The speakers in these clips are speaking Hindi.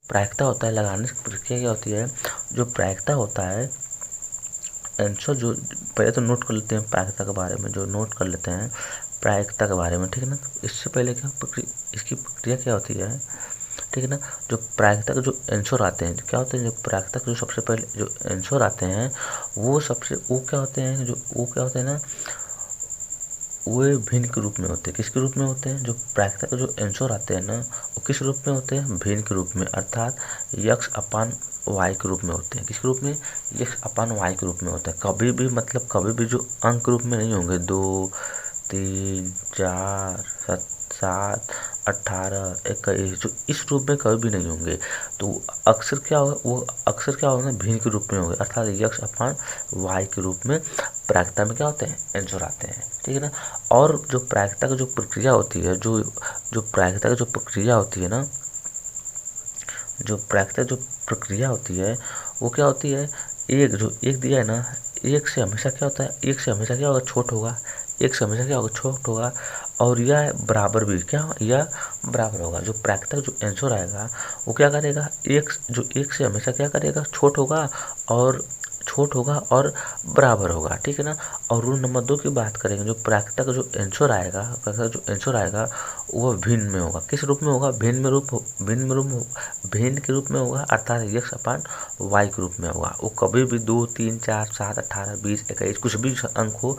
प्रायिकता होता है, लगाने की प्रक्रिया क्या होती है, जो प्रायिकता होता है आंसर जो पहले तो नोट कर लेते हैं प्रायिकता के बारे में, जो नोट कर लेते हैं प्रायिकता के बारे में, ठीक है ना। इससे पहले क्या इसकी प्रक्रिया क्या होती है, ठीक है ना। जो प्रायिकता के जो आंसर आते हैं, क्या होते हैं, जो प्रायिकता के जो सबसे पहले जो आंसर आते हैं वो क्या होते हैं ना, वे भिन्न के रूप में होते हैं। किसके रूप में होते हैं, जो प्रायिकता के जो आंसर आते हैं ना, वो किस रूप में होते हैं, भिन्न के रूप में, अर्थात यक्स अपान वाई के रूप में होते हैं। किसके रूप में, यक्स अपान वाई के रूप में होते हैं। कभी भी मतलब कभी भी जो अंक रूप में नहीं होंगे, 2, 3, 4, 7, 18, 21, जो इस रूप में कभी भी नहीं होंगे। तो अक्सर क्या होगा, वो अक्सर क्या होगा, भिन्न के रूप में होंगे, अर्थात यक्स अपान वाई के रूप में प्रायिकता में क्या होते हैं, आंसर आते हैं, ठीक है ना। और जो प्रायिकता की जो प्रक्रिया होती है, जो प्रायिकता की जो प्रक्रिया होती है ना, जो प्रायिकता जो प्रक्रिया होती है वो क्या होती है, एक दिया है ना, एक से हमेशा क्या होता है, एक से हमेशा क्या होगा, छोट होगा, एक से हमेशा क्या होगा, छोट होगा, और यह बराबर भी क्या, यह बराबर होगा। जो प्रायिकता जो आंसर आएगा वो क्या करेगा, एक से हमेशा क्या करेगा, छोट होगा और बराबर होगा, ठीक है ना। और रूल नंबर 2 की बात करेंगे, जो प्रायिकता का जो आंसर आएगा वह भिन्न में होगा। किस रूप में होगा, भिन्न के रूप में होगा, अर्थात यक्स अपान वाई के रूप में होगा। वो कभी भी 2, 3, 4, 7, 18, 20, 21 कुछ भी अंक हो,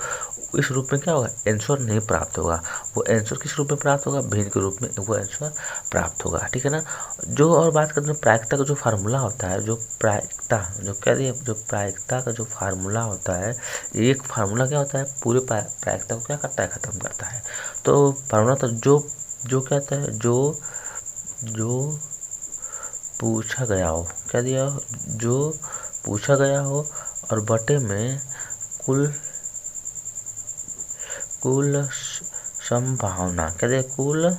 इस रूप में क्या होगा, आंसर नहीं प्राप्त होगा। वो आंसर किस रूप में प्राप्त होगा, भिन्न के रूप में वो आंसर प्राप्त होगा, ठीक है ना। जो और बात करते हैं प्रायिकता का जो फार्मूला होता है, जो प्रायिकता का जो फार्मूला होता है, एक फार्मूला क्या होता है, पूरे प्रायिकता को क्या करता है, खत्म करता है। तो फार्मूला तो जो कहता है, जो पूछा गया हो, क्या दिया हो, जो पूछा गया हो और बटे में कुल संभावना, क्या दिया, कुल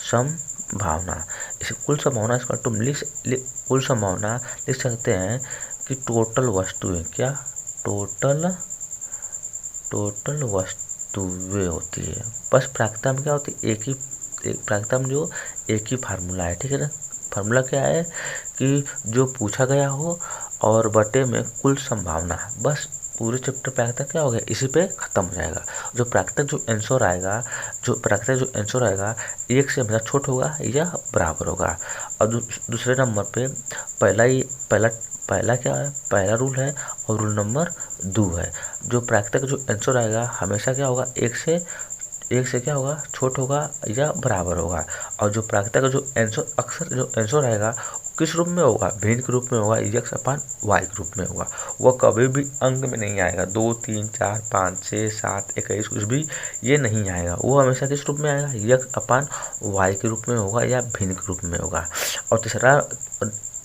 संभावना। इसे कुल संभावना इसका तुम कुल संभावना लिख सकते हैं कि टोटल वस्तुएं, क्या, टोटल वस्तुएं होती है। बस प्रायिकता में क्या होती है, प्रायिकता में जो एक ही फार्मूला है, ठीक है ना। फार्मूला क्या है कि जो पूछा गया हो और बटे में कुल संभावना, बस पूरे चैप्टर प्रायिकता क्या हो गया, इसी पे खत्म हो जाएगा। जो प्रायिकता जो आंसर आएगा एक से हमेशा छोट होगा या बराबर होगा। और दूसरे नंबर पे पहला क्या है, पहला रूल है, और रूल नंबर 2 है। जो प्रायिकता का जो आंसर आएगा हमेशा क्या होगा, एक से क्या होगा, छोट होगा या बराबर होगा। और जो प्रायिकता का जो आंसर आएगा किस रूप में होगा, भिन्न के रूप में होगा, यक्स अपान वाई के रूप में होगा। वह कभी भी अंक में नहीं आएगा, 2, 3, 4, 5, 6, 7, 21 कुछ भी ये नहीं आएगा। वो हमेशा किस रूप में आएगा, यक्स अपान वाई के रूप में होगा या भिन्न के रूप में होगा। और तीसरा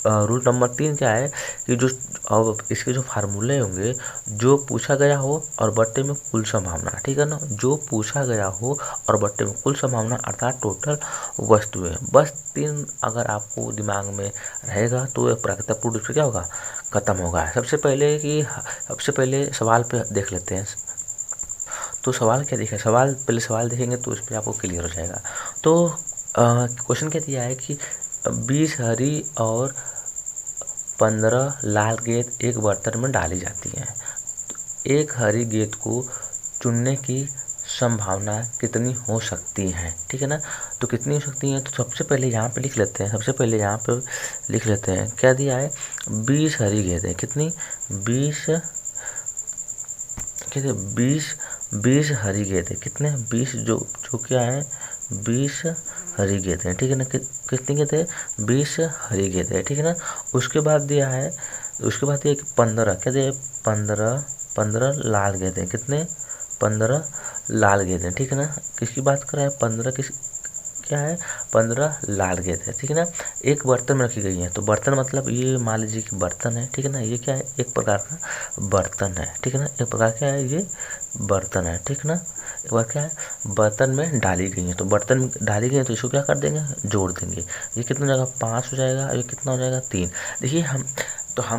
रूल नंबर 3 क्या है कि जो अब इसके जो फार्मूले होंगे, जो पूछा गया हो और बट्टे में कुल संभावना, ठीक है ना, जो पूछा गया हो और बट्टे में कुल संभावना अर्थात टोटल वस्तुएं, बस 3 अगर आपको दिमाग में रहेगा तो प्रायिकता पूर्ण रूप से क्या होगा, खत्म होगा। सबसे पहले सवाल पे देख लेते हैं। तो सवाल क्या दिखा, पहले सवाल देखेंगे तो उस पर आपको क्लियर हो जाएगा। तो क्वेश्चन क्या दिया है कि 20 हरी और 15 लाल गेंद एक बर्तन में डाली जाती हैं। तो एक हरी गेंद को चुनने की संभावना कितनी हो सकती है, ठीक है ना। तो कितनी हो सकती है, तो सबसे पहले यहाँ पे लिख लेते हैं, क्या दिया है, 20 हरी गेंदें, कितनी, 20 हरी गेंदें, कितने, 20 जो क्या है, 20 हरी गेंदें, ठीक है ना। कितनी गेंदें, 20 हरी गेंदें, ठीक है ना। उसके बाद दिया है कि 15, क्या दिया है, 15 लाल गेंदें, कितने, 15 लाल गेंदें, ठीक है ना। किसकी बात कर रहा है, 15 लाल गेंदें, ठीक है ना। एक बर्तन में रखी गई है। तो बर्तन मतलब ये मान लीजिए कि बर्तन है, ठीक है ना। ये क्या है, एक प्रकार का बर्तन है, ठीक है ना। एक प्रकार क्या है, ये बर्तन है, ठीक है ना। एक बार क्या है, बर्तन में डाली गई है। तो बर्तन में डाली गई है तो इसको क्या कर देंगे, जोड़ देंगे। ये कितना हो जाएगा, 5 हो जाएगा, ये कितना हो जाएगा, 3। देखिए हम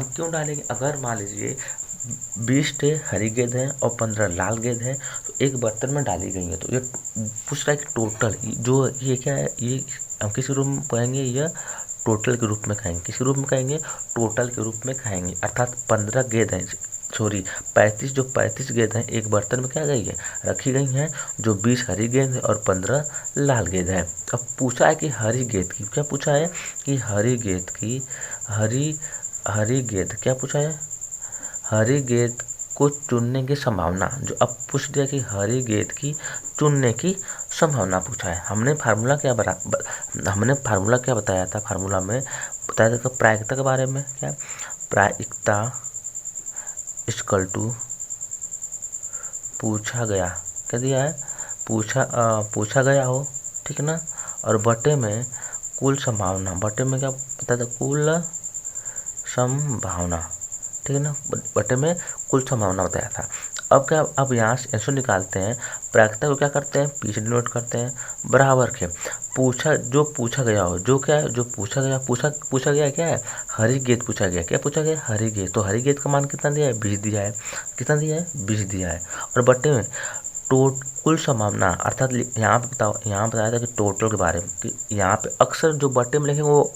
क्यों डालेंगे, अगर मान लीजिए 20 हरी गेंद है और 15 लाल गेंद है तो एक बर्तन में डाली गई है। तो ये पूछ रहा है कि टोटल जो ये क्या है, ये हम किस रूप में पाएंगे, यह टोटल के रूप में कहेंगे। किस रूप में कहेंगे? टोटल के रूप में कहेंगे। अर्थात 15 गेंद हैं, सॉरी 35 गेंद हैं एक बर्तन में क्या गई है, रखी गई हैं, जो 20 हरी गेंद है और 15 लाल गेंद है। अब पूछा है कि हरी गेंद की, क्या पूछा है कि हरी गेंद की, हरी गेंद क्या पूछा है, हरी गेंद को चुनने की संभावना। जो अब पूछ दिया कि हरी गेंद की चुनने की संभावना पूछा है। हमने फार्मूला क्या बताया था, फार्मूला में बताया था प्रायिकता के बारे में। क्या प्रायिकता इक्वल टू पूछा गया, क्या दिया है, पूछा गया हो, ठीक है ना, और बटे में कुल संभावना, बटे में क्या बताया था, कुल संभावना, ठीक है ना, बटे में कुल संभावना बताया था। अब क्या, अब यहाँ से आंसर निकालते हैं, प्रायिकता को क्या करते हैं, पीछे डिनोट करते हैं, बराबर के जो पूछा गया हो, जो क्या है, जो पूछा गया क्या है, हरी गेंद पूछा गया, क्या पूछा गया, हरी गेंद। तो हरी गेंद का मान कितना दिया है, 20 दिया है, कितना दिया है, 20 दिया है, और बटे में कुल संभावना, अर्थात यहाँ बताया था कि टोटल के बारे में, कि यहाँ पे अक्सर जो बटे में लिखेंगे वो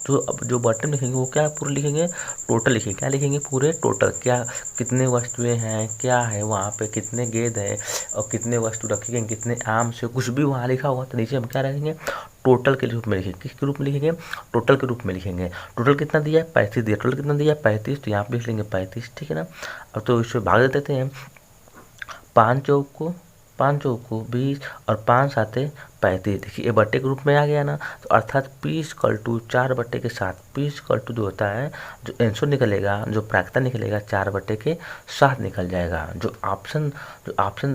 जो बटन लिखेंगे वो क्या पूरे लिखेंगे, टोटल लिखेंगे, क्या लिखेंगे, पूरे टोटल, क्या कितने वस्तुएं हैं, क्या है वहाँ पे, कितने गेंद है और कितने वस्तु रखी गई, कितने आम से, कुछ भी वहाँ लिखा हुआ तो नीचे हम क्या लिखेंगे, टोटल के रूप में लिखेंगे। किसके रूप में लिखेंगे, टोटल के रूप में लिखेंगे। टोटल कितना दिया है, 35 दिया, टोटल कितना दिया है, 35, तो यहाँ पे लिख लेंगे 35, ठीक है ना। अब तो इसमें भाग देते हैं, 5 चौक को 20 और 5 साते 35। देखिए ये बट्टे के रूप में आ गया ना, तो अर्थात P = 4/7। P = जो होता है, जो आंसर निकलेगा, जो प्रायिकता निकलेगा 4/7 निकल जाएगा। जो ऑप्शन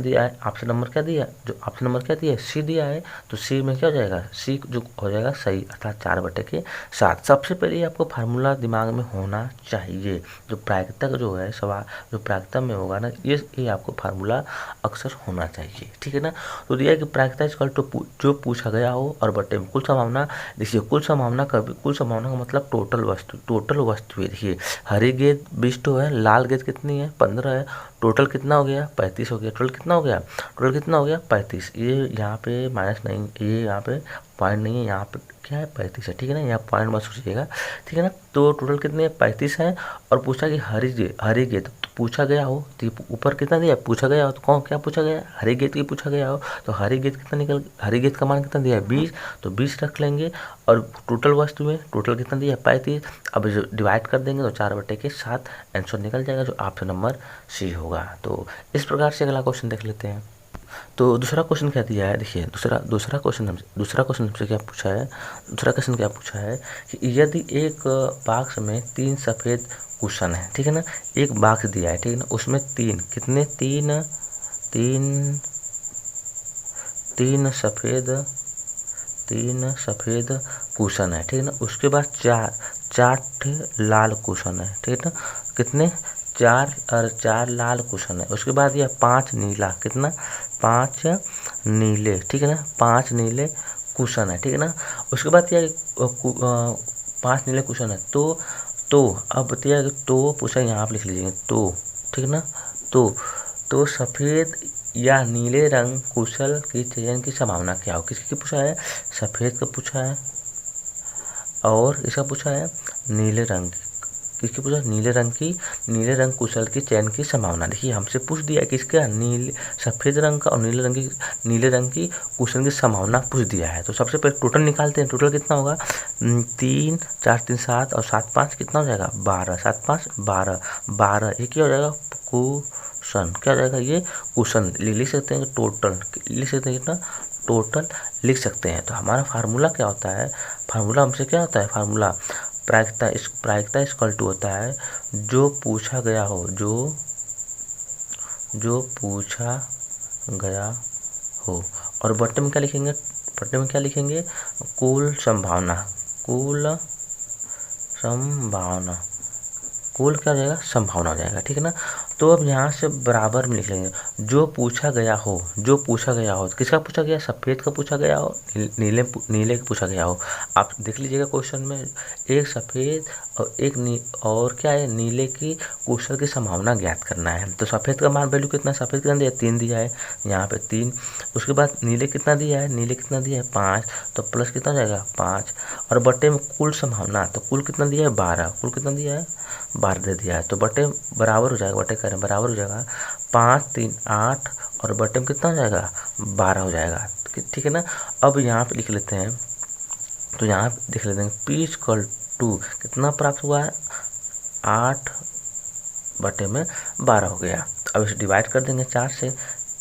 दिया है, ऑप्शन नंबर क्या दिया, जो ऑप्शन नंबर क्या दिया है, सी दिया है, तो सी में क्या हो जाएगा, सी जो हो जाएगा सही, अर्थात 4/7। सबसे पहले आपको फार्मूला दिमाग में होना चाहिए, जो प्रायिकता का जो है सवाल, जो प्रायिकता में होगा ना, ये आपको फार्मूला अक्सर होना चाहिए, ठीक है ना। तो दिया है कि प्रायिकता = जो पूछा गया हो और बटे में कुल संभावना। देखिए कुल संभावना का मतलब टोटल वस्तु है। देखिए हरी गेंद 20 तो है, लाल गेंद कितनी है, 15 है, टोटल कितना हो गया, 35 हो गया। टोटल कितना हो गया, 35। ये यहाँ पे माइनस नहीं, ये यहाँ पे पॉइंट नहीं है, यहाँ पे क्या है, 35 है, ठीक है ना, यहाँ पॉइंट मत सोचिएगा, ठीक है ना। तो टोटल कितने 35 है, और पूछा कि हरी गेंद, तो पूछा गया हो, तो ऊपर कितना दिया, पूछा गया हो, तो कौन क्या पूछा गया, हरी गेंद की पूछा गया हो, तो हरी गेंद का मान कितना दिया है, 20, तो 20 रख लेंगे, और टोटल वस्तु में टोटल कितना दिया है, 35। अब जो डिवाइड कर देंगे तो 4/7 आंसर निकल जाएगा, जो ऑप्शन नंबर सी होगा। तो इस प्रकार से अगला क्वेश्चन देख लेते हैं। तो दूसरा क्वेश्चन क्या दिया है, देखिए दूसरा क्वेश्चन हमसे क्या पूछा है, दूसरा क्वेश्चन क्या पूछा है कि यदि एक बॉक्स में 3 सफ़ेद कुशन है, ठीक है ना, एक बॉक्स दिया है, ठीक है ना, उसमें तीन सफ़ेद कुशन है, ठीक है ना, उसके बाद चार लाल कुशन है, ठीक है ना, कितने, 4 लाल कुशन है। उसके बाद यह 5 नीला, कितना, 5 नीले, ठीक है ना, 5 नीले कुशन है, ठीक है ना। उसके बाद यह 5 नीले कुशन है, तो अब बताइए, तो पूछा, यहाँ आप लिख लीजिए, तो ठीक है ना, तो सफ़ेद या नीले रंग कुशल की चयन की संभावना क्या हो। किसकी पूछा है, सफ़ेद का पूछा है, और इसका पूछा है नीले रंग, किसकी पूछा, नीले रंग कुशल की चयन की संभावना। देखिए हमसे पूछ दिया किसका, सफ़ेद रंग का और नीले रंग की कुशल की संभावना पूछ दिया है। तो सबसे पहले टोटल निकालते हैं, टोटल कितना होगा, 3 4 3 7 और 7 5 कितना हो जाएगा, 12, 7 5 12, ये क्या हो जाएगा, कुशन, क्या हो जाएगा, ये कुशन लिख सकते हैं, टोटल लिख सकते हैं, कितना, टोटल लिख सकते हैं। तो हमारा फार्मूला क्या होता है, फार्मूला हमसे क्या होता है, फार्मूला प्रायिकता इक्वल टू होता है जो पूछा गया हो, जो पूछा गया हो, और बटे में क्या लिखेंगे, कुल संभावना, कुल क्या हो जाएगा, संभावना हो जाएगा, ठीक है ना। तो अब यहाँ से बराबर में लिख लेंगे जो पूछा गया हो, जो पूछा गया हो। किसका पूछा गया? सफ़ेद का पूछा गया हो, नीले का पूछा गया हो। आप देख लीजिएगा क्वेश्चन में एक सफ़ेद और और क्या है, नीले की क्वेश्चन की संभावना ज्ञात करना है। तो सफ़ेद का मान वैल्यू कितना, सफ़ेद कितना दिया है? 3 दिया है, यहाँ पे 3। उसके बाद नीले कितना दिया है? नीले कितना दिया है? 5। तो प्लस कितना हो जाएगा? 5 और बटे में कुल संभावना, तो कुल कितना दिया है? 12। कुल कितना दिया है? 12 दे दिया है। तो बटे बराबर हो जाएगा, बटे करें बराबर हो जाएगा 5 3 8 और बटे में कितना हो जाएगा? 12 हो जाएगा। ठीक है ना। अब यहाँ पे लिख लेते हैं, तो यहाँ पे देख लेते हैं P=2 कितना प्राप्त हुआ है? 8 बटे में 12 हो गया। अब इसे डिवाइड कर देंगे 4 से,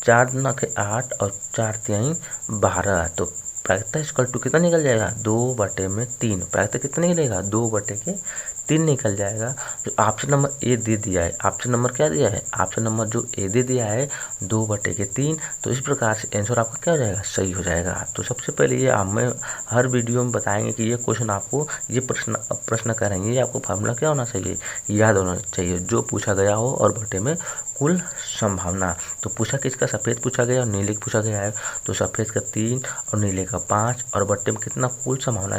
4 दूना के 8 और 4 तिहाई 12। तो प्रायिकता = कितना निकल जाएगा? 2 बटे में 3। प्रायिकता कितना निकलेगा? 2 बटे के 3 निकल जाएगा। जो ऑप्शन नंबर ए दे दिया है, ऑप्शन नंबर क्या दिया है? ऑप्शन नंबर जो ए दे दिया है 2 बटे के 3। तो इस प्रकार से आंसर आपका क्या हो जाएगा? सही हो जाएगा। तो सबसे पहले ये हमें हर वीडियो में बताएंगे कि ये क्वेश्चन आपको, ये प्रश्न करेंगे, ये आपको फार्मूला क्या होना चाहिए? याद होना चाहिए, जो पूछा गया हो और बटे में कुल संभावना। तो पूछा किसका? सफ़ेद पूछा गया और नीले का पूछा गया है। तो सफ़ेद का 3 और नीले का 5 और बटे में कितना? कुल संभावना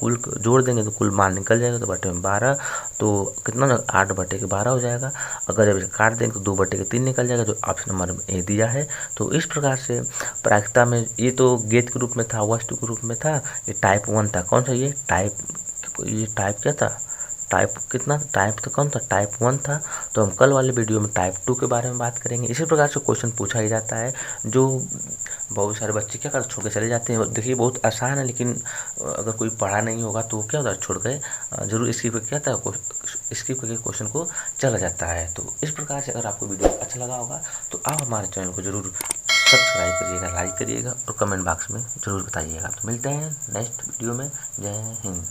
कुल जोड़ देंगे तो कुल मान निकल जाएगा। तो बटे में 12, तो कितना? 8 बटे के 12 हो जाएगा। अगर जब इसे काट देंगे तो 2 बटे के 3 निकल जाएगा, जो ऑप्शन नंबर में ए दिया है। तो इस प्रकार से प्रायिकता में, ये तो गेज के रूप में था, वस्तु के रूप में था, ये टाइप 1 था। कौन सा? ये टाइप क्या था? टाइप कितना? टाइप तो कौन था? टाइप 1 था। तो हम कल वाले वीडियो में टाइप 2 के बारे में बात करेंगे। इसी प्रकार से क्वेश्चन पूछा ही जाता है, जो बहुत सारे बच्चे क्या करते, छोड़ के चले जाते हैं। देखिए बहुत आसान है, लेकिन अगर कोई पढ़ा नहीं होगा तो क्या होता है, छोड़ गए, जरूर स्किप क्या था, स्किप करके क्वेश्चन को चला जाता है। तो इस प्रकार से अगर आपको वीडियो अच्छा लगा होगा तो आप हमारे चैनल को जरूर सब्सक्राइब करिएगा, लाइक करिएगा और कमेंट बॉक्स में जरूर बताइएगा। तो मिलते हैं नेक्स्ट वीडियो में। जय हिंद।